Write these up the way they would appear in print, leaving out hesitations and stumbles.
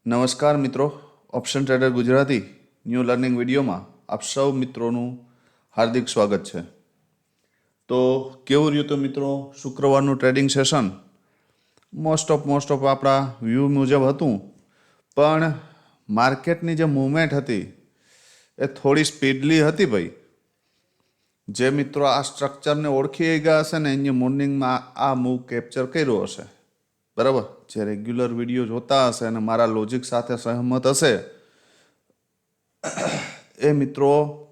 નમસ્કાર મિત્રો, option trader Gujarati new learning વિડીયોમાં આપ સૌ મિત્રોનું હાર્દિક સ્વાગત છે. તો કેવું રહ્યું તો મિત્રો, શુક્રવારનું ટ્રેડિંગ સેશન મોસ્ટ ઓફ આપણા વ્યૂ મુજબ હતું, પણ માર્કેટની જે મૂવમેન્ટ હતી એ થોડી સ્પીડલી હતી ભાઈ. જે મિત્રો આ સ્ટ્રક્ચરને ઓળખી ગયા હશે ને એની મોર્નિંગમાં આ મૂવ કેપ્ચર કર્યો હશે, બરાબર. જે રેગ્યુલર વિડીયો જોતા હશે અને મારા લોજિક સાથે સહમત હશે એ મિત્રો,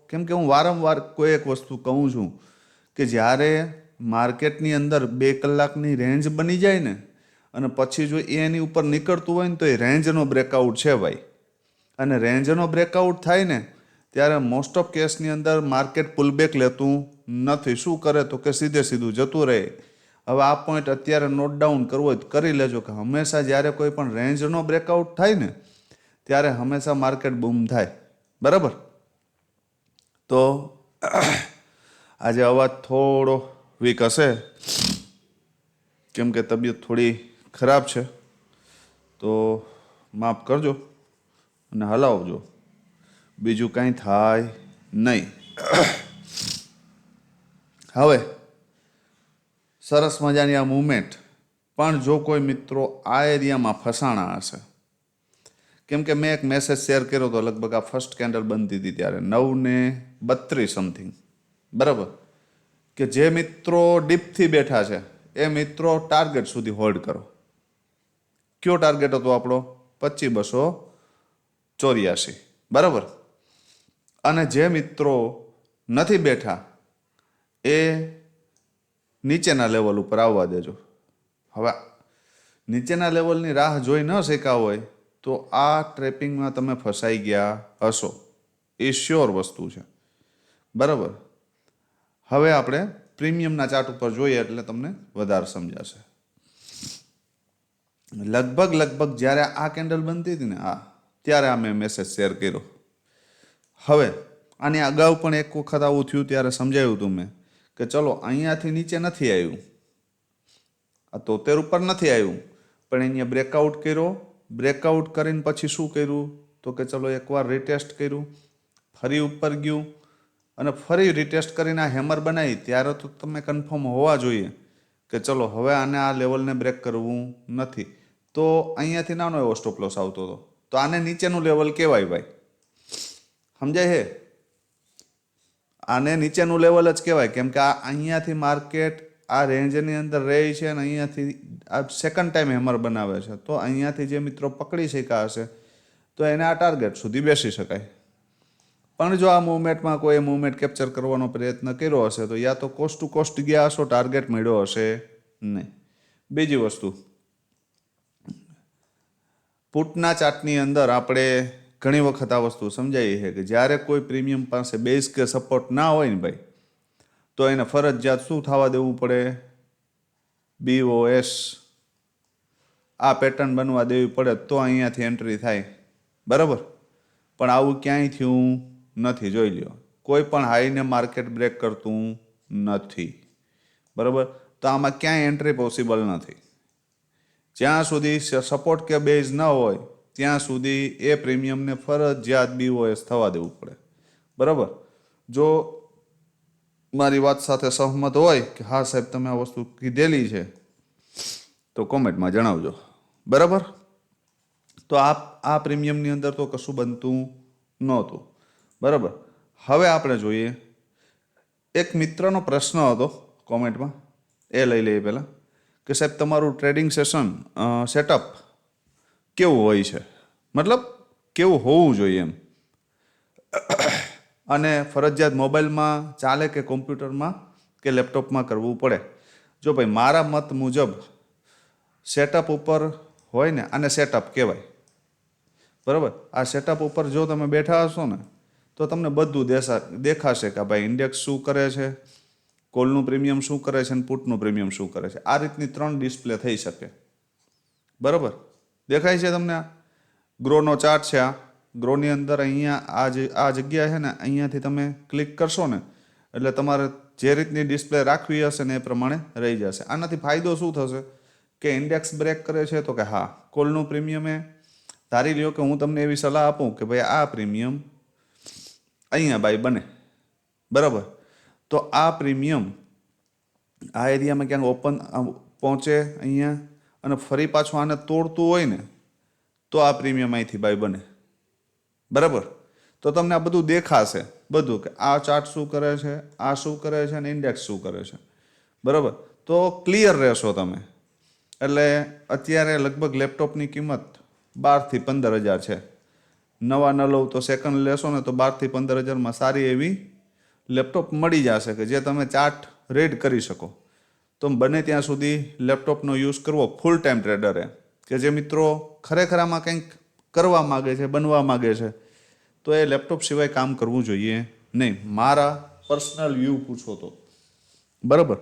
કેમ કે હું વારંવાર કોઈ એક વસ્તુ કહું છું કે જ્યારે માર્કેટની અંદર 2 કલાકની રેન્જ બની જાય ને અને પછી જો એની ઉપર નીકળતું હોય ને તો એ રેન્જનો બ્રેકઆઉટ છે ભાઈ. અને રેન્જનો બ્રેકઆઉટ થાય ને ત્યારે મોસ્ટ ઓફ કેસની અંદર માર્કેટ પુલબેક લેતું નથી. શું કરે તો કે સીધું જતું રહે. હવે આ પોઈન્ટ અત્યારે નોટ ડાઉન કરવો હોય તો કરી લેજો કે હંમેશા જ્યારે કોઈ પણ રેન્જનો બ્રેકઆઉટ થાય ને ત્યારે હંમેશા માર્કેટ બૂમ થાય, બરાબર. તો આજે અવાજ થોડો વીક હશે કેમ કે તબિયત થોડી ખરાબ છે, તો માફ કરજો અને હલાવજો, બીજું કાંઈ થાય નહીં. હવે સરસ મજાની આ મૂવમેન્ટ, પણ જો કોઈ મિત્રો આ એરિયામાં ફસાણા હશે, કેમ કે મેં એક મેસેજ શેર કર્યો હતો લગભગ આ ફર્સ્ટ કેન્ડલ બનતી હતી ત્યારે 9:32 સમથિંગ, બરાબર, કે જે મિત્રો ડીપથી બેઠા છે એ મિત્રો ટાર્ગેટ સુધી હોલ્ડ કરો. કયો ટાર્ગેટ હતો આપણો? 25,284, બરાબર. અને જે મિત્રો નથી બેઠા એ નીચેના લેવલ ઉપર આવવા દેજો. હવે નીચેના લેવલની રાહ જોઈ ન શક્યા હોય તો આ ટ્રેપિંગમાં તમે ફસાઈ ગયા હશો, એ શ્યોર વસ્તુ છે, બરાબર. હવે આપણે પ્રીમિયમના ચાર્ટ ઉપર જોઈએ એટલે તમને વધારે સમજાશે. લગભગ જ્યારે આ કેન્ડલ બનતી હતી ને ત્યારે આ મેં મેસેજ શેર કર્યો. હવે આની અગાઉ પણ એક વખત આવું થયું ત્યારે સમજાવ્યું હતું મેં કે ચલો અહીંયાથી નીચે નથી આવ્યું, આ 73 ઉપર નથી આવ્યું, પણ અહીંયા બ્રેકઆઉટ કર્યો. બ્રેકઆઉટ કરીને પછી શું કર્યું તો કે ચલો એકવાર રિટેસ્ટ કર્યું, ફરી ઉપર ગયું અને ફરી રિટેસ્ટ કરીને આ હેમર બનાવી. ત્યારે તો તમે કન્ફર્મ હોવા જોઈએ કે ચલો હવે આને આ લેવલને બ્રેક કરવું નથી. તો અહીંયાથી નાનો એવો સ્ટોપ લોસ આવતો હતો, તો આને નીચેનું લેવલ કહેવાય ભાઈ, સમજાય હે? આને નીચેનું લેવલ જ કહેવાય, કેમ કે આ અહીંયાથી માર્કેટ આ રેન્જની અંદર રહે છે અને અહીંયાથી આ સેકન્ડ ટાઈમ હેમર બનાવે છે. તો અહીંયાથી જે મિત્રો પકડી શક્યા હશે તો એને આ ટાર્ગેટ સુધી બેસી શકાય. પણ જો આ મૂવમેન્ટમાં કોઈ મૂવમેન્ટ કેપ્ચર કરવાનો પ્રયત્ન કર્યો હશે તો યા તો કોસ્ટ ટુ કોસ્ટ ગયા હશો, ટાર્ગેટ મળ્યો હશે નહીં. બીજી વસ્તુ, પુટના ચાર્ટની અંદર આપણે ઘણી વખત આ વસ્તુ સમજાવી છે કે જ્યારે કોઈ પ્રીમિયમ પાસે બેઝ કે સપોર્ટ ના હોય ને ભાઈ, તો એને ફરજિયાત શું થવા દેવું પડે? BOS આ પેટર્ન બનવા દેવી પડે તો અહીંયાથી એન્ટ્રી થાય, બરાબર. પણ આવું ક્યાંય થયું નથી, જોઈ લ્યો. કોઈ પણ હાઈને માર્કેટ બ્રેક કરતું નથી, બરાબર. તો આમાં ક્યાંય એન્ટ્રી પોસિબલ નથી. જ્યાં સુધી સપોર્ટ કે બેઝ ન હોય ત્યાં સુધી એ પ્રીમિયમને ફરજિયાત BOS થવા દેવું પડે, બરાબર. જો મારી વાત સાથે સહમત હોય કે હા સાહેબ તમે આ વસ્તુ કીધેલી છે તો કોમેન્ટમાં જણાવજો, બરાબર. તો આ પ્રીમિયમની અંદર તો કશું બનતું નહોતું, બરાબર. હવે આપણે જોઈએ, એક મિત્રનો પ્રશ્ન હતો કોમેન્ટમાં, એ લઈ લઈએ પહેલાં કે સાહેબ તમારું ટ્રેડિંગ સેશન સેટઅપ કેવું હોય છે, મતલબ કેવું હોવું જોઈએ એમ, અને ફરજિયાત મોબાઈલમાં ચાલે કે કોમ્પ્યુટરમાં કે લેપટોપમાં કરવું પડે. જો ભાઈ મારા મત મુજબ સેટઅપ ઉપર હોય ને આને સેટઅપ કહેવાય, બરાબર. આ સેટઅપ ઉપર જો તમે બેઠા હશો ને તો તમને બધું દેખાશે કે ભાઈ ઇન્ડેક્સ શું કરે છે, કોલનું પ્રીમિયમ શું કરે છે અને પુટનું પ્રીમિયમ શું કરે છે. આ રીતની 3 ડિસ્પ્લે થઈ શકે, બરાબર. દેખાય છે તમને? આ ગ્રોનો ચાર્ટ છે. આ ગ્રોની અંદર અહીંયા આ જગ્યા છે ને, અહીંયાથી તમે ક્લિક કરશો ને એટલે તમારે જે રીતની ડિસ્પ્લે રાખવી હશે ને એ પ્રમાણે રહી જશે. આનાથી ફાયદો શું થશે કે ઇન્ડેક્સ બ્રેક કરે છે તો કે હા, કોલનું પ્રીમિયમે ધારી લ્યો કે હું તમને એવી સલાહ આપું કે ભાઈ આ પ્રીમિયમ અહીંયા બાય બને, બરાબર? તો આ પ્રીમિયમ આ એરિયામાં ક્યાંક ઓપન પહોંચે અહીંયા, અને ફરી પાછું આને તોડતું હોય ને તો આ પ્રીમિયમ અહીંથી બાય બને, બરાબર? તો તમને આ બધું દેખાશે, બધું કે આ ચાર્ટ શું કરે છે, આ શું કરે છે, અને ઇન્ડેક્સ શું કરે છે, બરાબર? તો ક્લિયર રહેશો તમે. એટલે અત્યારે લગભગ લેપટોપની કિંમત 12 થી 15 હજાર છે. નવા ન લઉં તો સેકન્ડ લેશો ને તો 12 થી 15 હજારમાં સારી એવી લેપટોપ મળી જશે કે જે તમે ચાર્ટ રીડ કરી શકો. તો બને ત્યાં સુધી લેપટોપનો યુઝ કરવો ફૂલ ટાઈમ ટ્રેડરે. કે જે મિત્રો ખરેખર આમાં કંઈક કરવા માગે છે, બનવા માગે છે, તો એ લેપટોપ સિવાય કામ કરવું જોઈએ નહીં. મારા પર્સનલ વ્યૂ પૂછો તો, બરાબર?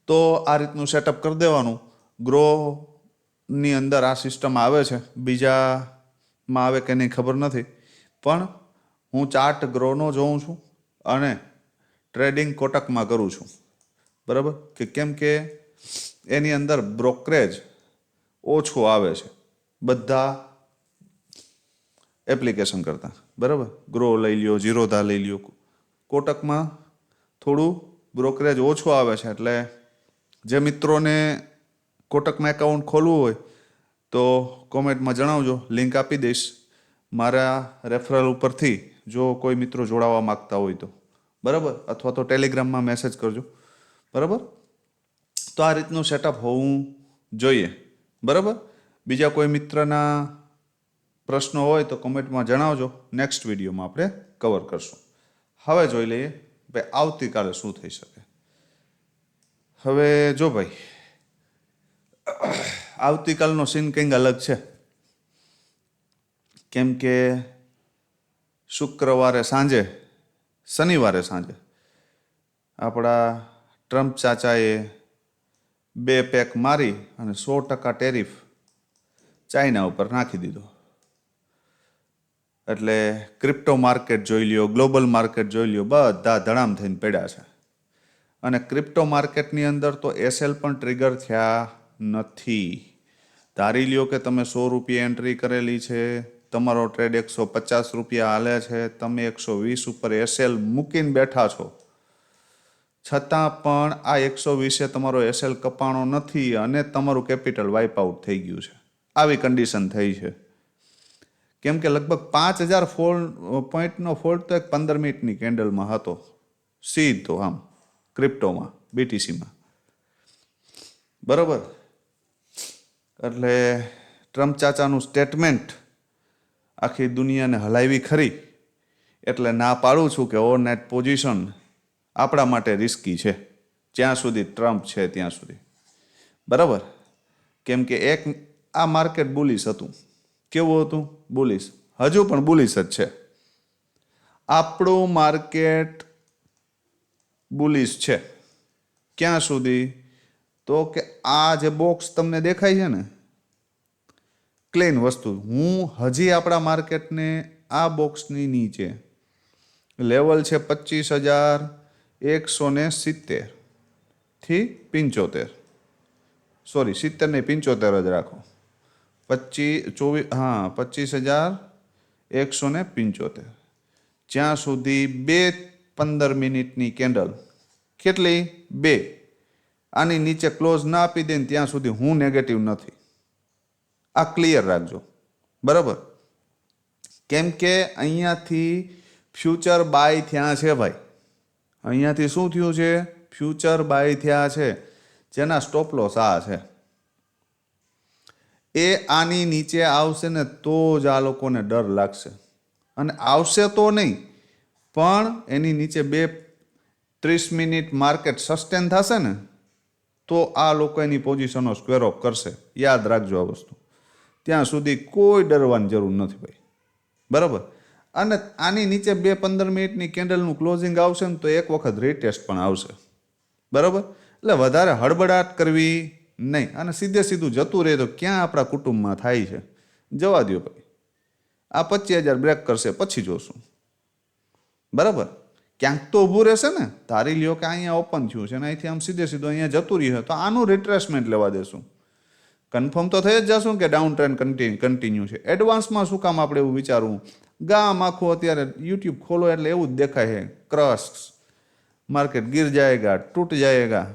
તો આ રીતનું સેટઅપ કરી દેવાનું. ગ્રોની અંદર આ સિસ્ટમ આવે છે, બીજામાં આવે કે નહીં ખબર નથી, પણ હું ચાર્ટ ગ્રોનો જોઉં છું અને ટ્રેડિંગ કોટકમાં કરું છું, બરાબર? કે કેમ કે એની અંદર બ્રોકરેજ ઓછું આવે છે બધા એપ્લિકેશન કરતાં, બરાબર? ગ્રો લઈ લ્યો, ઝીરોધા લઈ લ્યો, કોટકમાં થોડું બ્રોકરેજ ઓછું આવે છે. એટલે જે મિત્રોને કોટકમાં એકાઉન્ટ ખોલવું હોય તો કોમેન્ટમાં જણાવજો, લિંક આપી દઈશ મારા રેફરલ ઉપરથી, જો કોઈ મિત્રો જોડાવા માગતા હોય તો, બરાબર? અથવા તો ટેલિગ્રામમાં મેસેજ કરજો, બરાબર? તો આ રીતનું સેટઅપ હોવું જોઈએ, બરાબર? બીજા કોઈ મિત્રના પ્રશ્નો હોય તો કોમેન્ટમાં જણાવજો, નેક્સ્ટ વિડીયોમાં આપણે કવર કરશું. હવે જોઈ લઈએ ભાઈ આવતીકાલે શું થઈ શકે. હવે જો ભાઈ આવતીકાલનો સીન કંઈક અલગ છે, કેમ કે શુક્રવારે સાંજે, શનિવારે સાંજે આપણા ટ્રમ્પ ચાચાએ 2 પેક મારી અને 100% ટેરિફ ચાઇના ઉપર નાખી દીધો. એટલે ક્રિપ્ટો માર્કેટ જોઈ લ્યો, ગ્લોબલ માર્કેટ જોઈ લ્યો, બધા ધડામ થઈને પડ્યા છે. અને ક્રિપ્ટો માર્કેટની અંદર તો એસએલ પણ ટ્રિગર થયા નથી. ધારી લ્યો કે તમે 100 રૂપિયા એન્ટ્રી કરેલી છે, તમારો ટ્રેડ 150 રૂપિયા હાલે છે, તમે 120 ઉપર એસએલ મૂકીને બેઠા છો, છતાં પણ આ 120 તમારો એસએલ કપાણો નથી અને તમારું કેપિટલ વાઇપ આઉટ થઈ ગયું છે. આવી કન્ડિશન થઈ છે. કેમ કે લગભગ 5000 પોઈન્ટનો ફોલ્ટ તો એક 15 મિનિટની કેન્ડલમાં હતો, સીધો આમ ક્રિપ્ટોમાં, બીટીસીમાં, બરાબર? એટલે ટ્રમ્પ ચાચાનું સ્ટેટમેન્ટ આખી દુનિયાને હલાવી ખરી. એટલે ના પાડું છું કે ઓવરનાઇટ પોઝિશન આપણા માટે રિસ્કી છે, જ્યાં સુધી ટ્રમ્પ છે ત્યાં સુધી, બરાબર? કેમ કે એક આ માર્કેટ બુલિશ હતું. કેવું હતું? બુલિશ. હજુ પણ બુલિશ જ છે. આપણું માર્કેટ બુલિશ છે ક્યાં સુધી? તો કે આ જે બોક્સ તમને દેખાય છે ને, ક્લીન વસ્તુ, હું હજી આપણા માર્કેટને આ બોક્સની નીચે લેવલ છે 25,170 થી 75, સોરી 70 નહીં 75 જ રાખો, 25,175, જ્યાં સુધી 2-15 મિનિટની કેન્ડલ, કેટલી? 2, આની નીચે ક્લોઝ ના આપી દે ને ત્યાં સુધી હું નેગેટિવ નથી. આ ક્લિયર રાખજો, બરાબર? કેમ કે અહીંયાથી ફ્યુચર બાય થયા છે ભાઈ. અહીંયાથી શું થયું છે? ફ્યુચર બાય થયા છે, જેના સ્ટોપ લોસ આ છે. એ આની નીચે આવશે ને તો જ આ લોકોને ડર લાગશે, અને આવશે તો નહીં, પણ એની નીચે 2-30 મિનિટ માર્કેટ સસ્ટેન થશે ને તો આ લોકો એની પોઝિશનો સ્ક્વેર ઓફ કરશે. યાદ રાખજો આ વસ્તુ. ત્યાં સુધી કોઈ ડરવાની જરૂર નથી ભાઈ, બરાબર? અને આની નીચે 2-15 મિનિટની કેન્ડલનું ક્લોઝિંગ આવશે ને તો એક વખત રીટેસ્ટ પણ આવશે, બરાબર? એટલે વધારે હડબડાટ કરવી નહીં, અને સીધે સીધું જતું રહે તો ક્યાં આપણા કુટુંબમાં થાય છે. જવા દો ભાઈ, આ 25,000 બ્રેક કરશે પછી જોશું, બરાબર? ક્યાંક તો ઊભું રહેશે ને. ધારી લ્યો કે અહીંયા ઓપન થયું છે અને અહીંથી આમ સીધે સીધું અહીંયા જતું રહ્યું, તો આનું રિટ્રેસમેન્ટ લેવા દેશું. કન્ફર્મ તો થઈ જ જશું કે ડાઉન ટ્રેન્ડ કન્ટિન્યુ છે. એડવાન્સમાં શું કામ આપણે એવું વિચારવું? ગામ આખું અત્યારે યુટ્યુબ ખોલો એટલે એવું જ દેખાય છે, ક્રશ, માર્કેટ ગીર જાયેગા, તૂટ જાયેગા.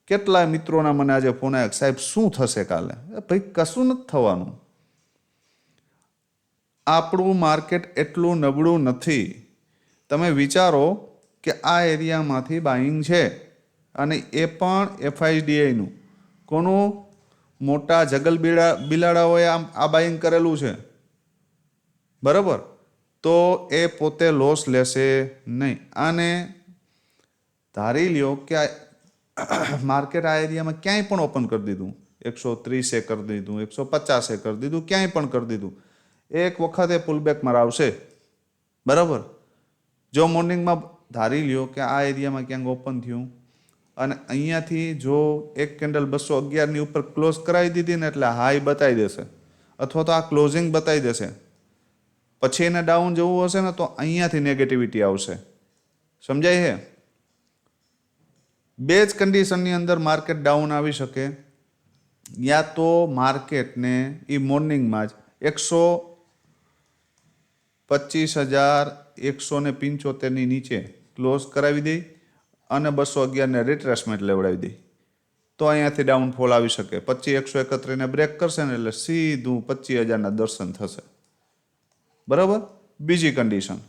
કેટલાય મિત્રોના મને આજે ફોન આવ્યા, સાહેબ શું થશે કાલે? ભાઈ કશું નથી થવાનું. આપણું માર્કેટ એટલું નબળું નથી. તમે વિચારો કે આ એરિયામાંથી બાઇંગ છે અને એ પણ FIDIનું. કોનું? મોટા જગલ બિલાડાઓએ આ બાઇંગ કરેલું છે, બરાબર? તો એ પોતે લોસ લેશે નહીં. અને ધારી લ્યો કે માર્કેટ આ એરિયામાં ક્યાંય પણ ઓપન કરી દીધું, 130 કરી દીધું, 150 કરી દીધું, ક્યાંય પણ કરી દીધું, એક વખતે પુલબેકમાં આવશે, બરાબર? જો મોર્નિંગમાં ધારી લ્યો કે આ એરિયામાં ક્યાંક ઓપન થયું અને અહીંયાથી જો એક કેન્ડલ 211ની ઉપર ક્લોઝ કરાવી દીધી ને એટલે હાઈ બતાવી દેશે, અથવા તો આ ક્લોઝિંગ બતાવી દેશે. પછી એને ડાઉન જવું હશે ને તો અહીંયાથી નેગેટિવિટી આવશે. સમજાય છે? બે જ કન્ડિશનની અંદર માર્કેટ ડાઉન આવી શકે. યા તો માર્કેટને એ મોર્નિંગમાં જ 125,175ની નીચે ક્લોઝ કરાવી દે અને 211ને રિટ્રેસમેન્ટ લેવડાવી દે, તો અહીંયાથી ડાઉનફોલ આવી શકે. 25,131ને બ્રેક કરશે ને એટલે સીધું 25,000ના દર્શન થશે, બરાબર? બીજી કન્ડિશન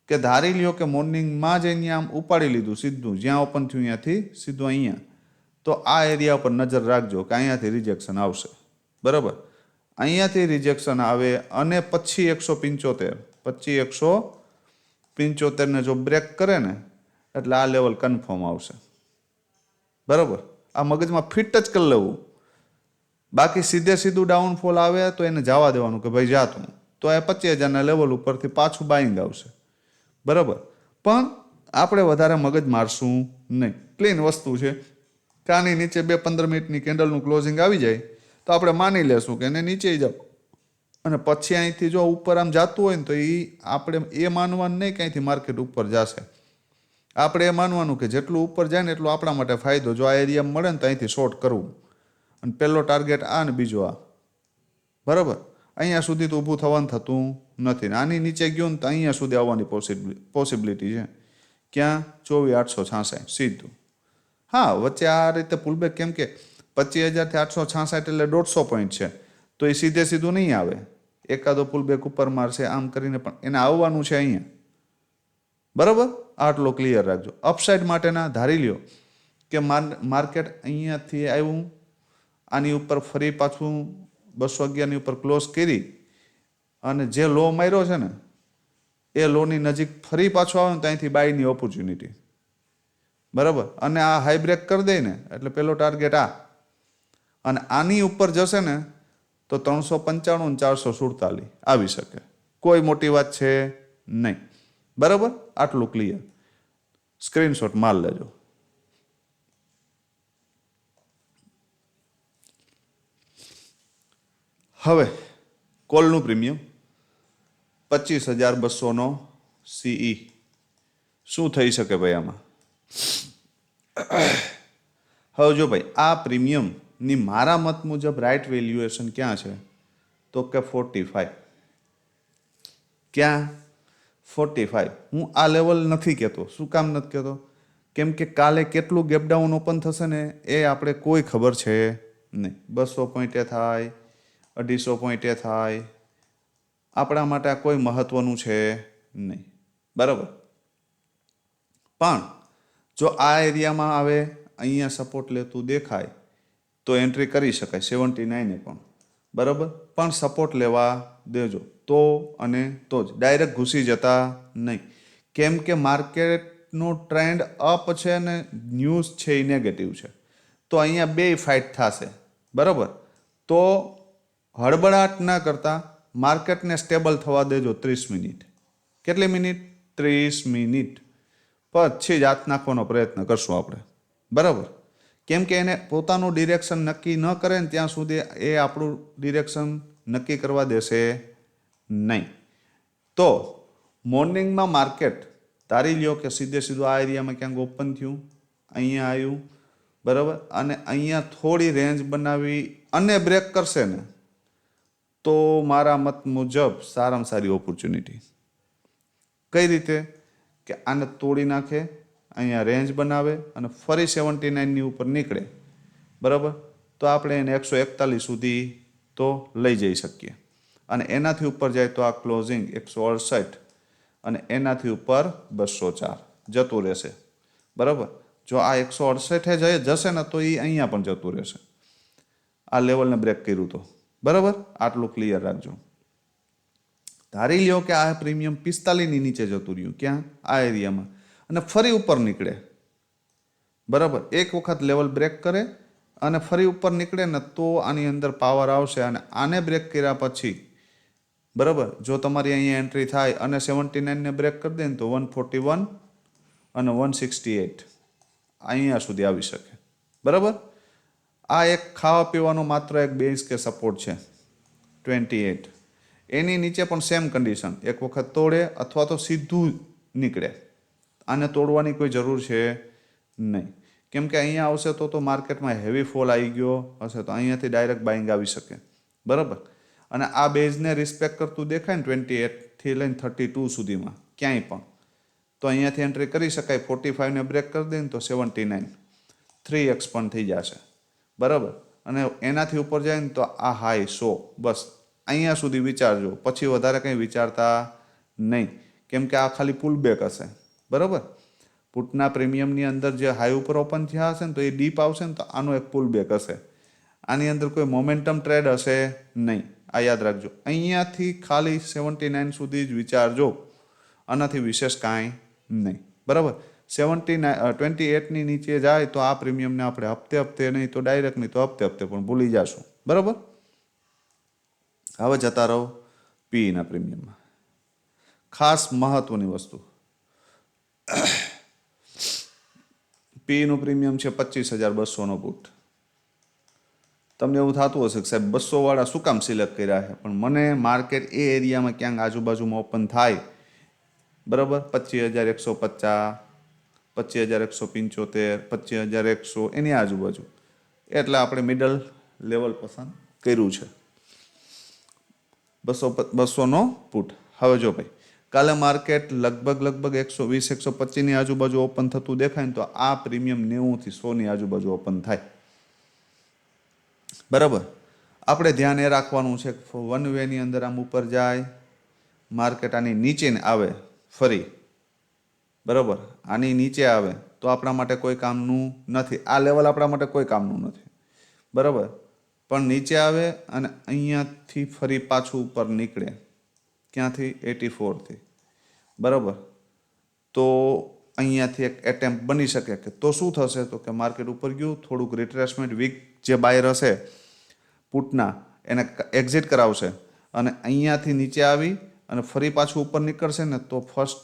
કે ધારી લ્યો કે મોર્નિંગમાં જ અહીંયા આમ ઉપાડી લીધું સીધું, જ્યાં ઓપન થયું અહીંયાથી સીધું અહીંયા, તો આ એરિયા ઉપર નજર રાખજો કે અહીંયાથી રિજેક્શન આવશે, બરાબર? અહીંયાથી રિજેક્શન આવે અને પછી 175ને જો બ્રેક કરે ને એટલે આ લેવલ કન્ફર્મ આવશે, બરાબર? આ મગજમાં ફિટ જ કરી લેવું. બાકી સીધું ડાઉનફોલ આવે તો એને જવા દેવાનું કે ભાઈ જાતું, તો એ 25,000ના લેવલ ઉપરથી પાછું બાઇંગ આવશે, બરાબર? પણ આપણે વધારે મગજ મારશું નહીં. ક્લીન વસ્તુ છે કે આની નીચે 15 મિનિટની કેન્ડલનું ક્લોઝિંગ આવી જાય તો આપણે માની લેશું કે એને નીચે જાવ, અને પછી અહીંથી જો ઉપર આમ જતું હોય ને તો આપણે એ માનવાનું નહીં કે અહીંથી માર્કેટ ઉપર જશે. આપણે એ માનવાનું કે જેટલું ઉપર જાય ને એટલું આપણા માટે ફાયદો. જો આ એરિયા મળે ને તો અહીંથી શોર્ટ કરવું, અને પહેલો ટાર્ગેટ આ ને બીજો આ, બરાબર? અહીંયા સુધી તો ઊભું થવાનું થતું નથી. આની નીચે ગયું ને તો અહીંયા સુધી આવવાની પોસિબિલિટી છે. ક્યાં? 24,866 સીધું. હા, વચ્ચે આ રીતે પુલબેક, કેમ કે 25,000થી 866 એટલે 150 પોઈન્ટ છે, તો એ સીધું નહીં આવે. એકાદો પુલબેક ઉપર મારશે આમ કરીને, પણ એને આવવાનું છે અહીંયા, બરાબર? આટલો ક્લિયર રાખજો. અપસાઇડ માટેના ધારી લ્યો કે માર્કેટ અહીંયાથી આવ્યું, આની ઉપર ફરી પાછું 211ની ઉપર ક્લોઝ કરી અને જે લો માર્યો છે ને એ લોની નજીક ફરી પાછો આવે ને તો અહીંથી બાયની ઓપોર્ચ્યુનિટી, બરાબર? અને આ હાઈ બ્રેક કરી દે ને એટલે પેલો ટાર્ગેટ આ, અને આની ઉપર જશે ને તો 395 અને 447 આવી શકે. કોઈ મોટી વાત છે નહીં, બરાબર? આટલું ક્લિયર. સ્ક્રીનશોટ માર લેજો. હવે કોલનું પ્રીમિયમ 25,200નો CE શું થઈ શકે ભાઈ આમાં? હવે જો ભાઈ આ પ્રીમિયમની મારા મત મુજબ રાઇટ વેલ્યુએશન ક્યાં છે? તો કે 45. ક્યાં? 45. હું આ લેવલ નથી કહેતો. શું કામ નથી કહેતો? કેમ કે કાલે કેટલું ગેપડાઉન ઓપન થશે ને એ આપણે કોઈ ખબર છે નહીં. 200 પોઈન્ટે થાય, 250 પોઈન્ટે થાય, આપણા માટે આ કોઈ મહત્વનું છે નહીં, બરાબર? પણ જો આ એરિયામાં આવે, અહીંયા સપોર્ટ લેતું દેખાય તો એન્ટ્રી કરી શકાય. 79 પણ, બરાબર? પણ સપોર્ટ લેવા દેજો તો અને તો જ, ડાયરેક્ટ ઘૂસી જતા નહીં. કેમ કે માર્કેટનો ટ્રેન્ડ અપ છે અને ન્યૂઝ છે એ નેગેટિવ છે, તો અહીંયા બે ફાઇટ થશે, બરાબર? તો હળબળાટ ના કરતાં માર્કેટને સ્ટેબલ થવા દેજો 30 મિનિટ. કેટલી મિનિટ? 30 મિનિટ. પછી જ હાથ નાખવાનો પ્રયત્ન કરશું આપણે, બરાબર? કેમ કે એને પોતાનું ડિરેક્શન નક્કી ન કરે ને ત્યાં સુધી એ આપણું ડિરેક્શન નક્કી કરવા દેશે નહીં. તો મોર્નિંગમાં માર્કેટ ધારી લ્યો કે સીધું આ એરિયામાં ક્યાંક ઓપન થયું, અહીંયા આવ્યું, બરાબર? અને અહીંયા થોડી રેન્જ બનાવી અને બ્રેક કરશે ને તો મારા મત મુજબ સારામાં સારી ઓપોર્ચ્યુનિટી. કઈ રીતે કે આને તોડી નાખે, અહીંયા રેન્જ બનાવે અને ફરી 79ની ઉપર નીકળે, બરાબર, તો આપણે એને 141 સુધી તો લઈ જઈ શકીએ. અને એનાથી ઉપર જાય તો આ ક્લોઝિંગ 168 અને એનાથી ઉપર 204 જતું રહેશે, બરાબર. જો આ 168 જશે ને તો એ અહીંયા પણ જતું રહેશે, આ લેવલને બ્રેક કર્યું તો, બરાબર. આટલું ક્લિયર રાખજો. ધારી લ્યો કે આ પ્રીમિયમ 45ની નીચે જતું રહ્યું, ક્યાં? આ એરિયામાં, અને ફરી ઉપર નીકળે, બરાબર. એક વખત લેવલ બ્રેક કરે અને ફરી ઉપર નીકળે ને તો આની અંદર પાવર આવશે. અને આને બ્રેક કર્યા પછી, બરાબર, જો તમારી અહીંયા એન્ટ્રી થાય અને 79ને બ્રેક કરી દે ને તો 141 અને 168 અહીંયા સુધી આવી શકે, બરાબર. આ એક ખાવા પીવાનો માત્ર એક બેઝ કે સપોર્ટ છે 28. એની નીચે પણ સેમ કન્ડિશન, એક વખત તોડે અથવા તો સીધું નીકળે. આને તોડવાની કોઈ જરૂર છે નહીં, કેમ કે અહીંયા આવશે તો માર્કેટમાં હેવી ફોલ આવી ગયો હશે તો અહીંયાથી ડાયરેક્ટ બાઇંગ આવી શકે, બરાબર. અને આ બેઝને રિસ્પેક્ટ કરતું દેખાય ને 28થી લઈને 32 સુધીમાં ક્યાંય પણ, તો અહીંયાથી એન્ટ્રી કરી શકાય. 45ને બ્રેક કરી દે ને તો 79 3x પણ થઈ જશે, બરાબર. અને એનાથી ઉપર જાય ને તો આ હાઈ 100, બસ અહીંયા સુધી વિચારજો, પછી વધારે કંઈ વિચારતા નહીં, કેમ કે આ ખાલી પુલ બેક હશે, બરાબર. પુટના પ્રીમિયમની અંદર જે હાઈ ઉપર ઓપન થયા હશે ને તો એ ડીપ આવશે ને તો આનો એક પુલ બેક હશે. આની અંદર કોઈ મોમેન્ટમ ટ્રેડ હશે નહીં, આ યાદ રાખજો. અહીંયાથી ખાલી 79 સુધી જ વિચારજો, આનાથી વિશેષ કાંઈ નહીં, બરાબર. 28ની નીચે જાય તો આ પ્રીમિયમને આપણે હપ્તે નહીં તો ડાયરેક્ટ નહીં તો હપ્તે પણ ભૂલી જશું, બરાબર. હવે જતા રહો પીના પ્રીમિયમમાં. ખાસ મહત્વની વસ્તુ, પીનું પ્રીમિયમ છે 25,200નો પુટ. તમને એવું થતું હશે કે સાહેબ 200 વાળા શું કામ સિલેક્ટ કર્યા છે, પણ મને માર્કેટ એ એરિયામાં ક્યાંક આજુબાજુમાં ઓપન થાય, બરાબર, 25,150, 25,175, 25,100 એની આજુબાજુ, એટલે આપણે મિડલ લેવલ પસંદ કર્યું છે 200નો પુટ. હવે જો ભાઈ કાલે માર્કેટ લગભગ 120-125ની આજુબાજુ ઓપન થતું દેખાય ને તો આ પ્રીમિયમ 90થી 100ની આજુબાજુ ઓપન થાય, બરાબર. આપણે ધ્યાન એ રાખવાનું છે કે વન વેની અંદર આમ ઉપર જાય, માર્કેટ આની નીચે આવે ફરી, બરાબર, આની નીચે આવે તો આપણા માટે કોઈ કામનું નથી, આ લેવલ આપણા માટે કોઈ કામનું નથી, બરાબર. પણ નીચે આવે અને અહીંયાથી ફરી પાછું ઉપર નીકળે, ક્યાંથી? 84થી, બરાબર. તો અહીંયાથી એક એટેમ્પ બની શકે કે તો શું થશે તો કે માર્કેટ ઉપર ગયું, થોડુંક રિટ્રેસમેન્ટ, વીક જે બાયર હશે પુટના એને એક્ઝિટ કરાવશે અને અહીંયાથી નીચે આવી અને ફરી પાછું ઉપર નીકળશે ને તો ફર્સ્ટ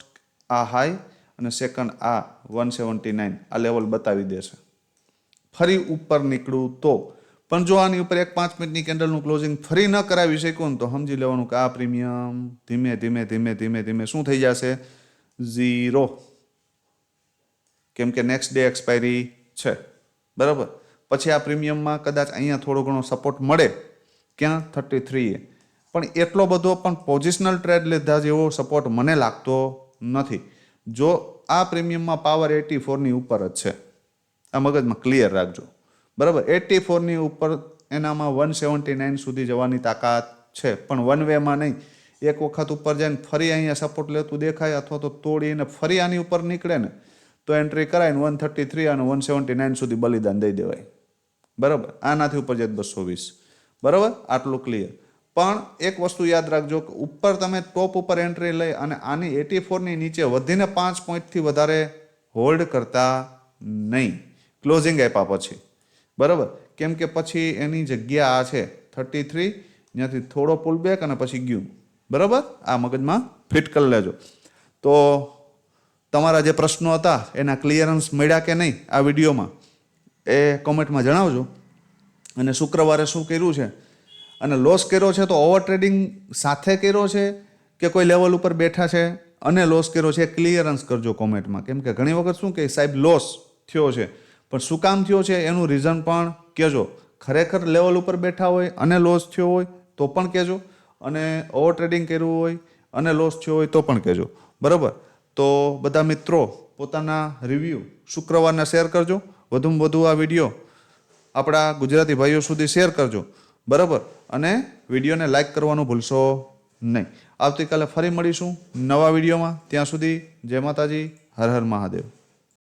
આ હાઈ અને સેકન્ડ આ 179 આ લેવલ બતાવી દેશે. ફરી ઉપર નીકળું તો પણ જો આની ઉપર 5 મિનિટની કેન્ડલનું ક્લોઝિંગ ફરી ન કરાવી શકું ને તો સમજી લેવાનું કે આ પ્રીમિયમ ધીમે શું થઈ જશે? 0, કેમ કે નેક્સ્ટ ડે એક્સપાયરી છે, બરાબર. પછી આ પ્રીમિયમમાં કદાચ અહીંયા થોડો ઘણો સપોર્ટ મળે, ક્યાં? 33એ, પણ એટલો બધો પણ પોઝિશનલ ટ્રેડ લીધા જેવો સપોર્ટ મને લાગતો નથી. જો આ પ્રીમિયમમાં પાવર 84ની ઉપર જ છે, આ મગજમાં ક્લિયર રાખજો, બરાબર. 84ની ઉપર એનામાં 179 સુધી જવાની તાકાત છે, પણ વન વેમાં નહીં. એક વખત ઉપર જાય ને ફરી અહીંયા સપોર્ટ લેતું દેખાય અથવા તો તોડીને ફરી આની ઉપર નીકળે ને તો એન્ટ્રી કરાવીને 133 અને 179 સુધી બલિદાન દઈ દેવાય, બરાબર. આનાથી ઉપર જાય 220, બરાબર. આટલું ક્લિયર. પણ એક વસ્તુ યાદ રાખજો કે ઉપર તમે ટોપ ઉપર એન્ટ્રી લઈ અને આની 84ની નીચે વધીને 5 પોઈન્ટથી વધારે હોલ્ડ કરતા નહીં ક્લોઝિંગ આપ્યા પછી, બરાબર. કેમ કે પછી એની જગ્યા આ છે 33, ત્યાંથી થોડો પુલ બેક અને પછી ગયું, બરાબર. આ મગજમાં ફિટ કરી લેજો. તો તમારા જે પ્રશ્નો હતા એના ક્લિયરન્સ મળ્યા કે નહીં આ વિડીયોમાં એ કોમેન્ટમાં જણાવજો. અને શુક્રવારે શું કર્યું છે અને લોસ કર્યો છે તો ઓવર ટ્રેડિંગ સાથે કર્યો છે કે કોઈ લેવલ ઉપર બેઠા છે અને લોસ કર્યો છે, ક્લિયરન્સ કરજો કોમેન્ટમાં. કેમ કે ઘણી વખત શું કે સાહેબ લોસ થયો છે, પણ શું કામ થયો છે એનું રીઝન પણ કહેજો ખરેખર લેવલ ઉપર બેઠા હોય અને લોસ થયો હોય તો પણ કહેજો, અને ઓવર ટ્રેડિંગ કર્યું હોય અને લોસ થયો હોય તો પણ કહેજો. બરાબર? તો બધા મિત્રો પોતાના રિવ્યૂ શુક્રવારના શેર કરજો. વધુમાં વધુ આ વિડીયો આપણા ગુજરાતી ભાઈઓ સુધી શેર કરજો. બરાબર? અને વિડીયોને લાઈક કરવાનું ભૂલશો નહીં. આવતીકાલે ફરી મળીશું નવા વિડીયોમાં. ત્યાં સુધી જય માતાજી, હર હર મહાદેવ.